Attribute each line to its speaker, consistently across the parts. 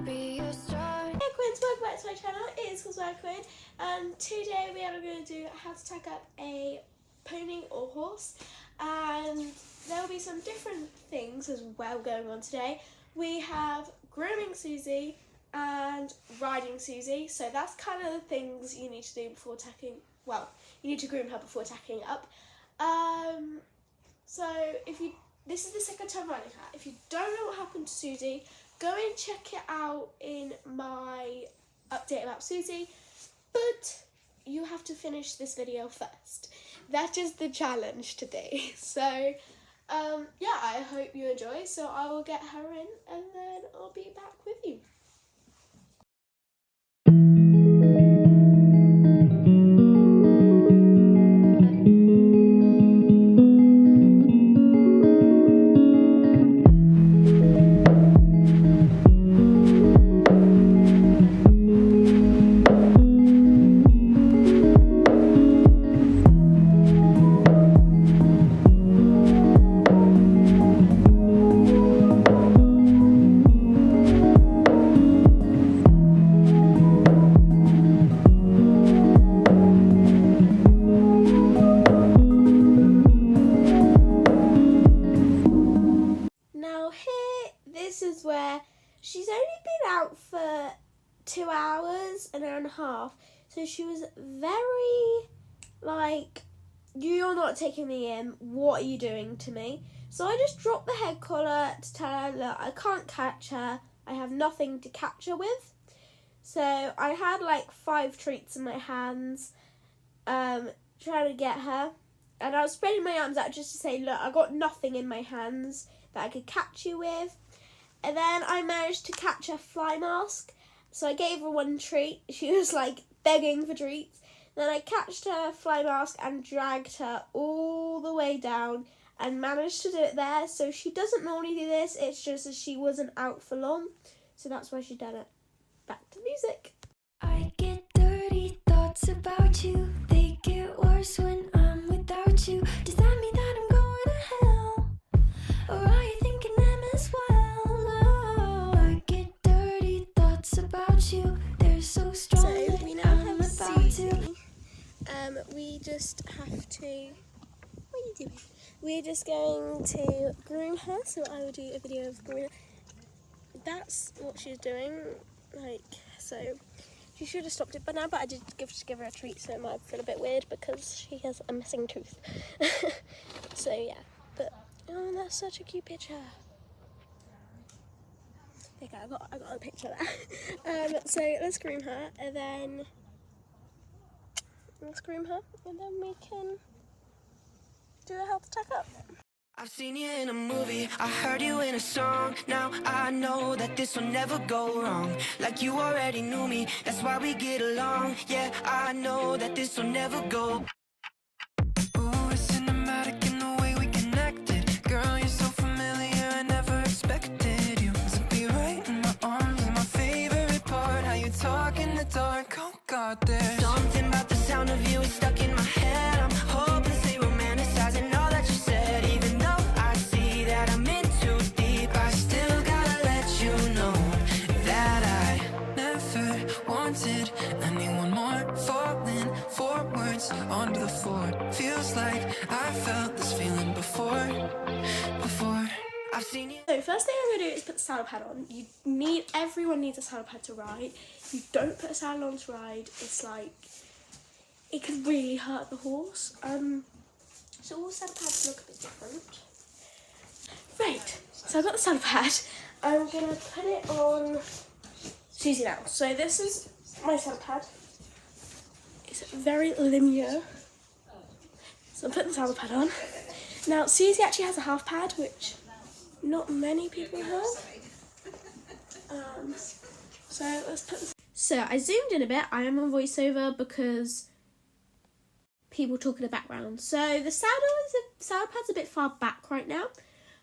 Speaker 1: be your star.
Speaker 2: Hey Quins, welcome back to my channel. It is Cosmo Quinn, and today we are going to do how to tack up a pony or horse, and there will be some different things as well going on today. We have grooming Susie and riding Susie, so that's kind of the things you need to do before tacking. Well, you need to groom her before tacking up. So this is the second time riding her. If you don't know what happened to Susie, go and check it out in my update about Susie, but you have to finish this video first. That is the challenge today. So yeah, I hope you enjoy. So I will get her in and then I'll be back with you. This is where she's only been out for 2 hours, an hour and a half, so she was very like, you're not taking me in, what are you doing to me? So I just dropped the head collar to tell her, look, I can't catch her, I have nothing to catch her with. So I had like 5 treats in my hands, trying to get her, and I was spreading my arms out just to say, look, I got nothing in my hands that I could catch you with. And then I managed to catch a fly mask, so I gave her 1 treat. She was like begging for treats. Then I catched her fly mask and dragged her all the way down and managed to do it there. So she doesn't normally do this, it's just that she wasn't out for long, so that's why she done it. Back to music.
Speaker 1: I get dirty thoughts about you. They get worse when I'm without you. Does that mean that I'm going to hell? Or are you thinking them as well? Oh, I get dirty thoughts about you. They're so strong.
Speaker 2: So we now have Susie. We just have to. What are you doing? We're just going to groom her. So I will do a video of grooming her. That's what she's doing. Like, so she should have stopped it by now, but I did give her a treat, so it might feel a bit weird because she has a missing tooth. So yeah, but oh, that's such a cute picture. Okay, I got a picture there. So let's groom her, and then we can do a health checkup.
Speaker 3: I've seen you in a movie, I heard you in a song. Now I know that this will never go wrong. Like you already knew me, that's why we get along. Yeah, I know that this will never go. Ooh, it's cinematic in the way we connected. Girl, you're so familiar, I never expected you to be right in my arms. And my favorite part, how you talk in the dark. Oh God, there's something about the sound of you is stuck in my head. I'm hopelessly romanticizing all that you said. Even though I see that I'm in too deep, I still gotta let you know that I never wanted anyone more. Falling forwards onto the floor. Feels like I felt this feeling before. I've seen you.
Speaker 2: So first thing I'm going to do is put the saddle pad on. Everyone needs a saddle pad to ride. If you don't put a saddle on to ride, it's like, it can really hurt the horse. So all saddle pads look a bit different. Right, so I've got the saddle pad. I'm going to put it on Susie now. So this is my saddle pad. It's very linear. So I'm putting the saddle pad on. Now Susie actually has a half pad, which not many people have. So let's put this. So I zoomed in a bit. I am on voiceover because people talk in the background. So the saddle pad's a bit far back right now.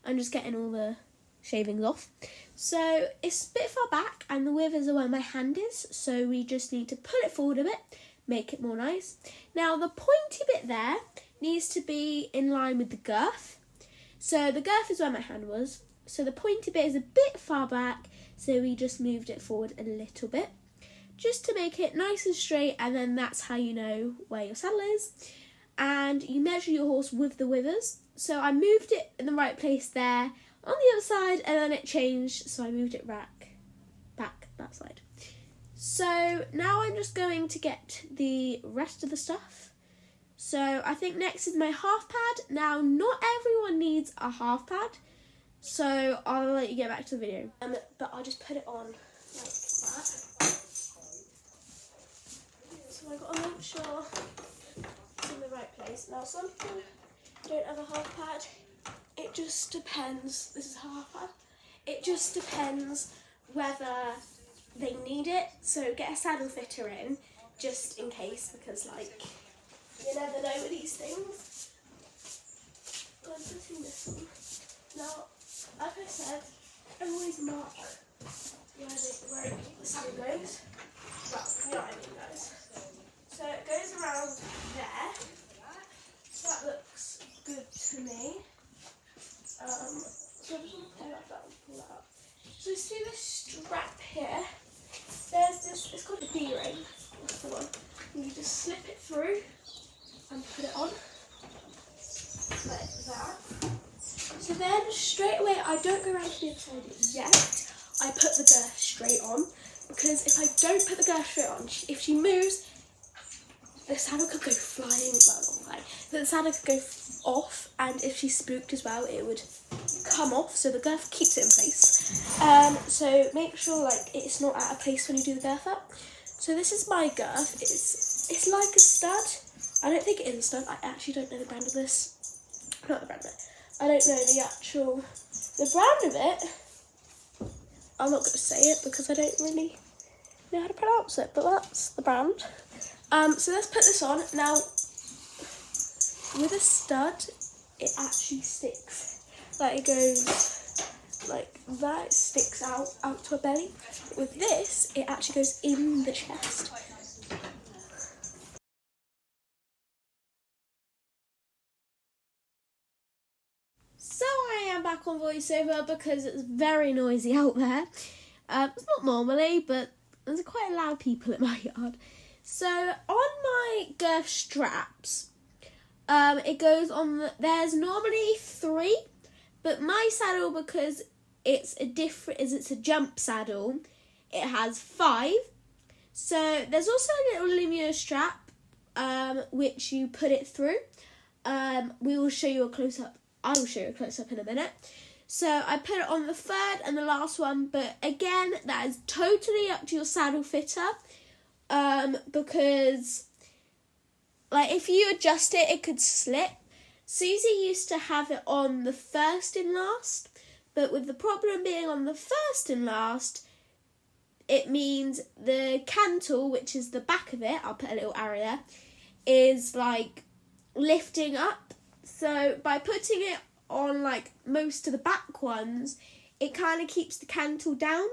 Speaker 2: I'm just getting all the shavings off. So it's a bit far back, and the width is where my hand is. So we just need to pull it forward a bit, make it more nice. Now the pointy bit there needs to be in line with the girth. So the girth is where my hand was. So the pointy bit is a bit far back. so we just moved it forward a little bit just to make it nice and straight, and then that's how you know where your saddle is. And you measure your horse with the withers. So I moved it in the right place there on the other side, and then it changed, so I moved it back that side. So now I'm just going to get the rest of the stuff. So I think next is my half pad. Now, not everyone needs a half pad, so I'll let you get back to the video. But I'll just put it on like that. So I've got to make sure it's in the right place. Now, some people don't have a half pad. It just depends. This is half pad. It just depends whether they need it. So get a saddle fitter in just in case, because like you never know with these things. I'm putting this on. Now, like I said, I always mark where the saddle goes. Well, you know what I mean, guys. So it goes around there. So that looks good to me. So I'm just going to pull that up. So see this strap here? There's this, it's called a D-ring. That's the one. And you just slip it through and put it on. Like that. So then straight away, I don't go around to the other side yet. I put the girth straight on. Because if I don't put the girth straight on, if she moves, the saddle could go flying, well not flying, but the saddle could go off, and if she's spooked as well, it would come off, so the girth keeps it in place. So make sure like it's not out of place when you do the girth up. So this is my girth. It's like a stud. I don't think it is a stud. I actually don't know the brand of this. Not the brand of it. I don't know the brand of it. I'm not going to say it because I don't really know how to pronounce it, but that's the brand. So let's put this on. Now, with a stud, it actually sticks. Like it goes like that, it sticks out to her belly. With this, it actually goes in the chest. So I am back on voiceover because it's very noisy out there. It's not normally, but there's quite loud people in my yard. So on my girth straps, it goes on. There's normally 3, but my saddle, because it's a jump saddle, it has 5. So there's also a little linear strap, which you put it through. We will show you a close up. I will show you a close up in a minute. So I put it on the 3rd and the last one, but again, that is totally up to your saddle fitter. Because like if you adjust it, it could slip. Susie used to have it on the 1st and last, but with the problem being on the 1st and last, it means the cantle, which is the back of it, I'll put a little arrow there, is like lifting up. So by putting it on like most of the back ones, it kind of keeps the cantle down.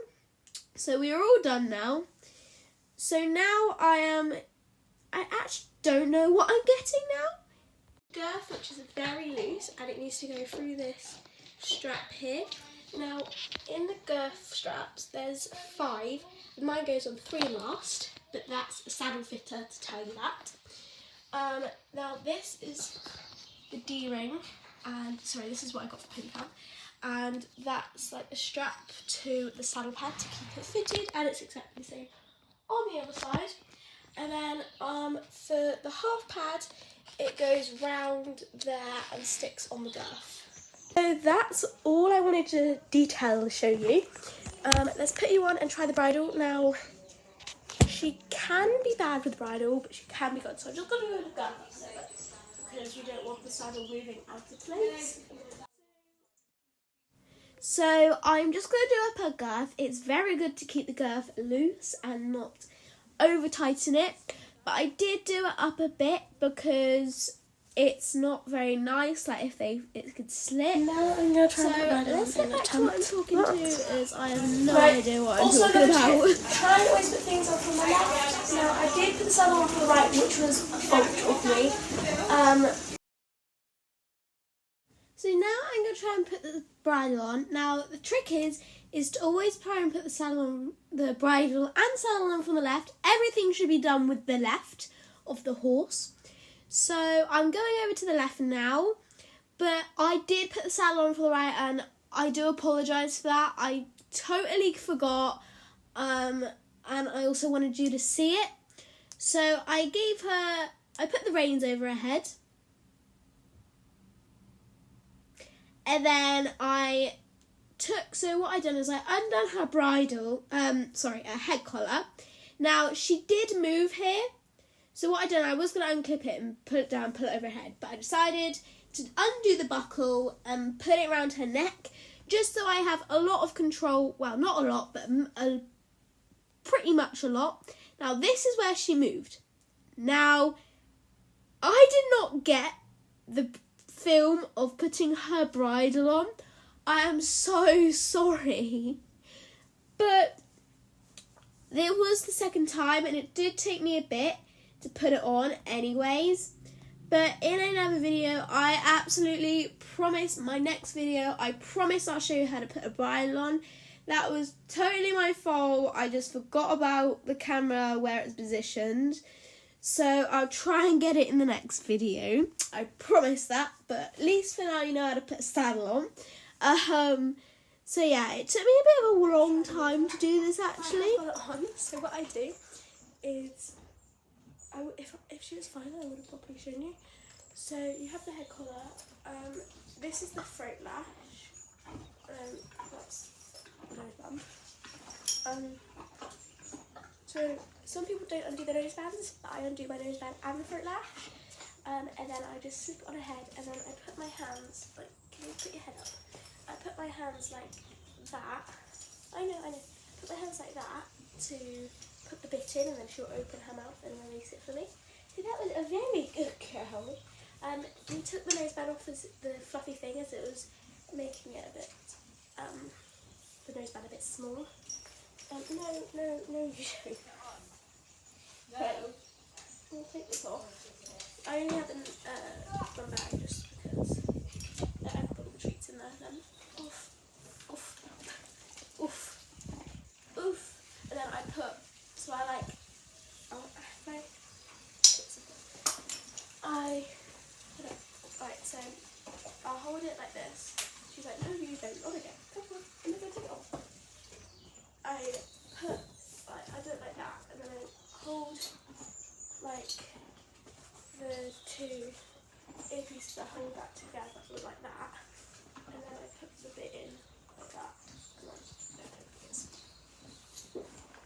Speaker 2: So we are all done now. So now I actually don't know what I'm getting now. Girth, which is very loose, and it needs to go through this strap here. Now, in the girth straps, there's 5. Mine goes on 3 last, but that's a saddle fitter to tell you that. Now, this is the D-ring, and sorry, this is what I got for Pin Pal. And that's like a strap to the saddle pad to keep it fitted, and it's exactly the same on the other side. And then for the half pad, it goes round there and sticks on the girth. So that's all I wanted to detail and show you. Let's put you on and try the bridle. Now, she can be bad with the bridle, but she can be good. So I'm just going to go with the girth because you don't want the saddle moving out of place. So I'm just going to do up her girth. It's very good to keep the girth loose and not over tighten it. But I did do it up a bit because it's not very nice. Like if it could slip. Now I'm going to try and put let's get back to what I'm talking to, as I have no idea what I'm talking about. Try and always put things on from the left. Now I did put the saddle on from the right, which was a fault of me. So now I'm going to try and put the bridle on. Now the trick is to always try and put the saddle on, the bridle and saddle on from the left. Everything should be done with the left of the horse. So I'm going over to the left now, but I did put the saddle on for the right, and I do apologise for that. I totally forgot, and I also wanted you to see it. So I put the reins over her head, and then what I done is I undone her bridle, her head collar. Now she did move here, so what I done, I was going to unclip it and put it down, pull it over her head, but I decided to undo the buckle and put it around her neck, just so I have a lot of control. Well, not a lot, but pretty much a lot. Now this is where she moved. Now I did not get the film of putting her bridle on. I am so sorry, but it was the second time and it did take me a bit to put it on anyways. But in another video, I absolutely promise, my next video, I promise I'll show you how to put a bridle on. That was totally my fault. I just forgot about the camera where it's positioned. So I'll try and get it in the next video. I promise that, but at least for now you know how to put a saddle on. So yeah, it took me a bit of a long time to do this actually. I got it on, so what I do is, if she was fine I would have probably shown you. So you have the head collar, this is the throat lash, that's the nose band. So some people don't undo the nose bands, but I undo my nose band and the throat lash, and then I just slip it on her head, and then I put my hands, like, can you put your head up? I put my hands like that, I know, put my hands like that to put the bit in, and then she'll open her mouth and release it for me. So that was a very good girl. We took the nose band off as the fluffy thing, as it was making it a bit, the nose band a bit small. No, you don't. No. We'll take this off. I only have one bag just because I put all the treats in there then. Oof. And then I put, so I like, right, so I'll hold it like this. She's like, no, you don't. On again. Come on, I'm going to take it off. I do it like that, and then I hold like the two earpieces, I hold that together like that, and then I put the bit in like that, and then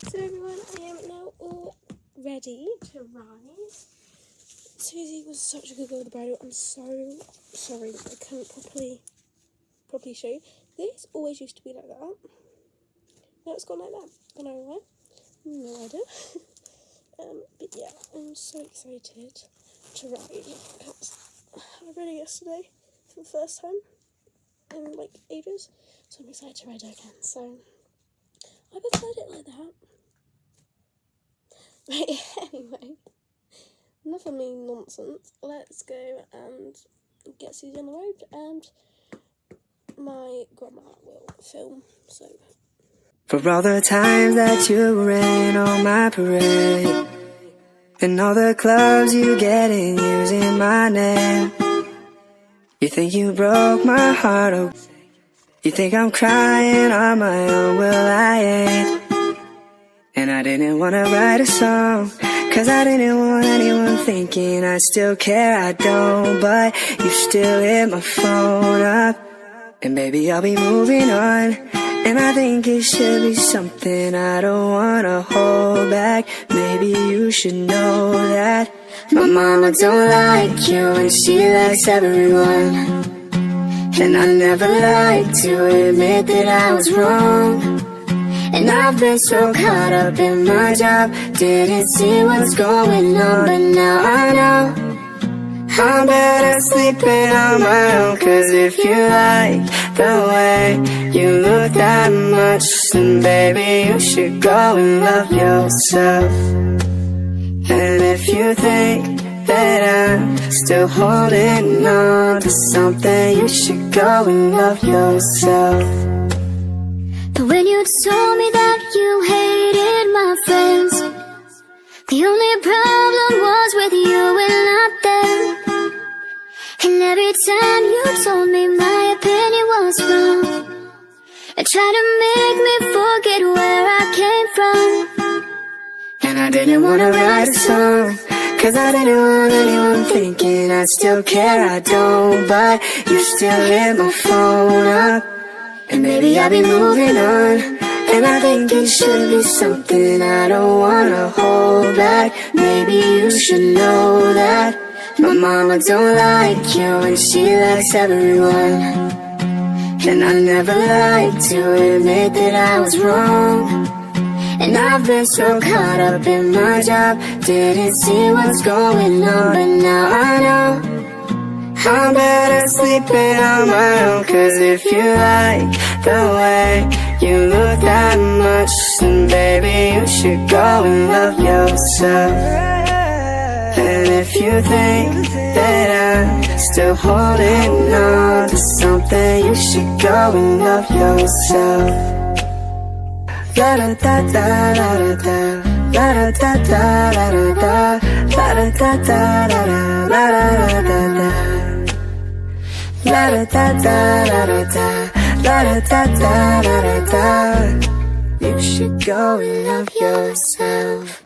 Speaker 2: so everyone, I am now all ready to rise. Susie was such a good girl with the bridle. I'm so sorry that I couldn't properly show you. This always used to be like that. Now it's gone like that. I don't know why. No idea. But yeah, I'm so excited to ride. I rode it yesterday for the first time in like ages, so I'm excited to ride it again. So I preferred it like that. Right, anyway, enough of me nonsense. Let's go and get Susie on the road, and my grandma will film. So.
Speaker 3: For all the times that you rain on my parade, and all the clubs you get in using my name. You think you broke my heart, oh, you think I'm crying on my own, well I ain't. And I didn't wanna write a song, cause I didn't want anyone thinking I still care, I don't. But you still hit my phone up, and baby I'll be moving on. And I think it should be something I don't wanna hold back. Maybe you should know that my mama don't like you and she likes everyone. And I never like to admit that I was wrong. And I've been so caught up in my job, didn't see what's going on. But now I know I'm better sleeping on my own. Cause if you like the way you look that much, then baby you should go and love yourself. And if you think that I'm still holding on to something, you should go and love yourself.
Speaker 1: But when you told me that you hated my friends, the only problem was with you and not them. And every time you told me my opinion was wrong, and tried to make me forget where I came from.
Speaker 3: And I didn't wanna write a song, cause I didn't want anyone thinking I still care. I don't, but you still hit my phone up. And maybe I'll be moving on, and I think it should be something I don't wanna hold back. Maybe you should know that my mama don't like you and she likes everyone. And I never like to admit that I was wrong. And I've been so caught up in my job, didn't see what's going on. But now I know I'm better sleeping on my own. Cause if you like the way you look that much, then baby you should go and love yourself. And if you think that I'm still holding on to something, you should go and love yourself. La da da da da da, la da da da da da, la da da da da da, la da da da da, la da da da da da, la da da da da da. You should go and love yourself.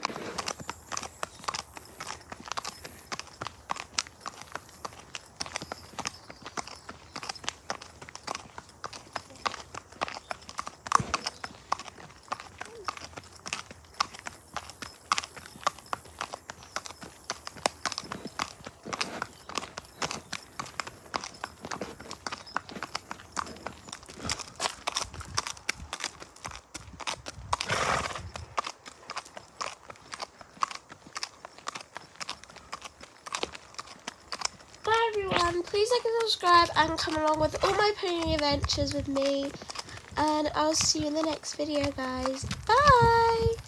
Speaker 2: Bye everyone, please like and subscribe and come along with all my pony adventures with me, and I'll see you in the next video guys. Bye!